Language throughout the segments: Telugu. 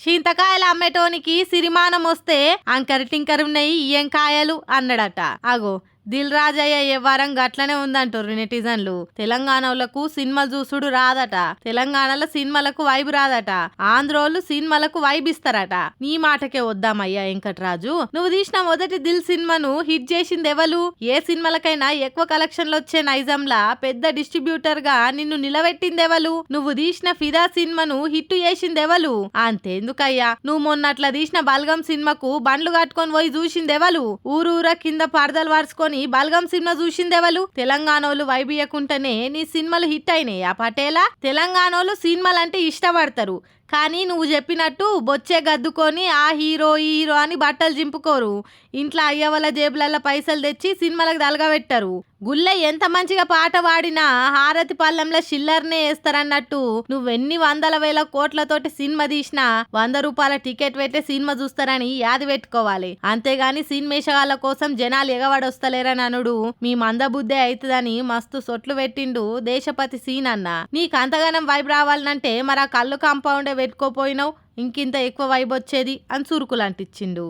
చింతకాయలు అమ్మేటోనికి సిరిమానం వస్తే అంకర్ టింకర్ ఉన్నాయి ఏం కాయలు అన్నాడట. అగో దిల్ రాజయ్య వ్యవహారం గట్లనే ఉందంటారు నెటిజన్లు. తెలంగాణలకు సినిమాలు చూసుడు రాదట, తెలంగాణలో సినిమాలకు వైబ్ రాదట, ఆంధ్రోళ్ళు సినిమాలకు వైబ్ ఇస్తారట. నీ మాటకే వద్దామయ్యా వెంకటరాజు. నువ్వు తీసిన మొదటి దిల్ సినిమాను హిట్ చేసింది ఎవలు? ఏ సినిమాలకైనా ఎక్కువ కలెక్షన్లు వచ్చే నైజంలా పెద్ద డిస్ట్రిబ్యూటర్ గా నిన్ను నిలబెట్టింది ఎవలు? నువ్వు తీసిన ఫిదా సినిమాను హిట్ చేసింది ఎవలు? అంతేందుకయ్యా, నువ్వు మొన్నట్లా తీసిన బల్గం సినిమాకు బండ్లు కట్టుకొని పోయి చూసింది ఎవలు? ఊరూర కింద పరదలు వార్చుకొని బల్గం సినిమా చూసిందెవలు? తెలంగాణోళ్ళు వైబియకుంటేనే నీ సినిమాలు హిట్ అయినాయి ఆ పటేలా. తెలంగాణోళ్ళు సినిమాలంటే ఇష్టపడతారు, కానీ నువ్వు చెప్పినట్టు బొచ్చే గద్దుకొని ఆ హీరో ఈ హీరో అని బట్టలు చింపుకోరు. ఇంట్లో అయ్యవల జేబులలో పైసలు తెచ్చి సినిమాలకు దలగబెట్టరు. గుళ్ళె ఎంత మంచిగా పాట పాడినా హారతి పళ్ళంలో షిల్లర్నే వేస్తారన్నట్టు నువ్వెన్ని వందల వేల కోట్లతోటి సినిమా తీసినా 100 రూపాయల టికెట్ పెట్టే సినిమా చూస్తారని యాది పెట్టుకోవాలి. అంతేగాని సినిమేషగాళ్ళ కోసం జనాలు ఎగవాడొస్తలేరని అనుడు మీ మందబుద్ధే అవుతుందని మస్తు సొట్లు పెట్టిండు దేశపతి సీన్ అన్న. నీకు అంతగానం వైబ్ రావాలంటే మరి ఆ కళ్ళు కాంపౌండే పెట్టుకోపోయినావు, ఇంకింత ఎక్కువ వైబ్ వచ్చేది అని సురుకులు అంటించిండు.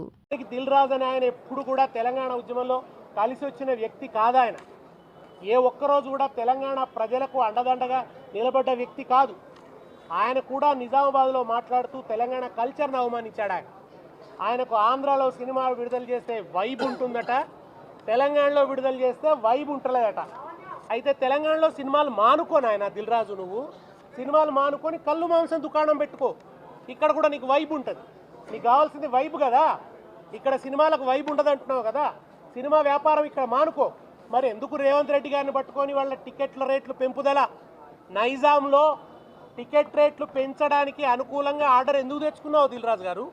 దిల్ రాజు అని ఆయన ఎప్పుడు కూడా తెలంగాణ ఉద్యమంలో కలిసి వచ్చిన వ్యక్తి కాదాయన. ఏ ఒక్కరోజు కూడా తెలంగాణ ప్రజలకు అండదండగా నిలబడ్డ వ్యక్తి కాదు. ఆయన కూడా నిజామాబాద్లో మాట్లాడుతూ తెలంగాణ కల్చర్ను అవమానించాడు. ఆయనకు ఆంధ్రాలో సినిమా విడుదల చేస్తే వైబ్ ఉంటుందట, తెలంగాణలో విడుదల చేస్తే వైబ్ ఉంటలేదట. అయితే తెలంగాణలో సినిమాలు మానుకోని ఆయన దిల్ రాజు, నువ్వు సినిమాలు మానుకొని కళ్ళు మాంసం దుకాణం పెట్టుకో, ఇక్కడ కూడా నీకు వైబ్ ఉంటుంది. నీకు కావాల్సింది వైబ్ కదా, ఇక్కడ సినిమాలకు వైబ్ ఉండదు అంటున్నావు కదా. సినిమా వ్యాపారం ఇక్కడ మానుకో. మరి ఎందుకు రేవంత్ రెడ్డి గారిని పట్టుకొని వాళ్ళ టికెట్ల రేట్లు పెంపుదల, నైజాంలో టికెట్ రేట్లు పెంచడానికి అనుకూలంగా ఆర్డర్ ఎందుకు తెచ్చుకున్నావు దిల్ రాజు గారు?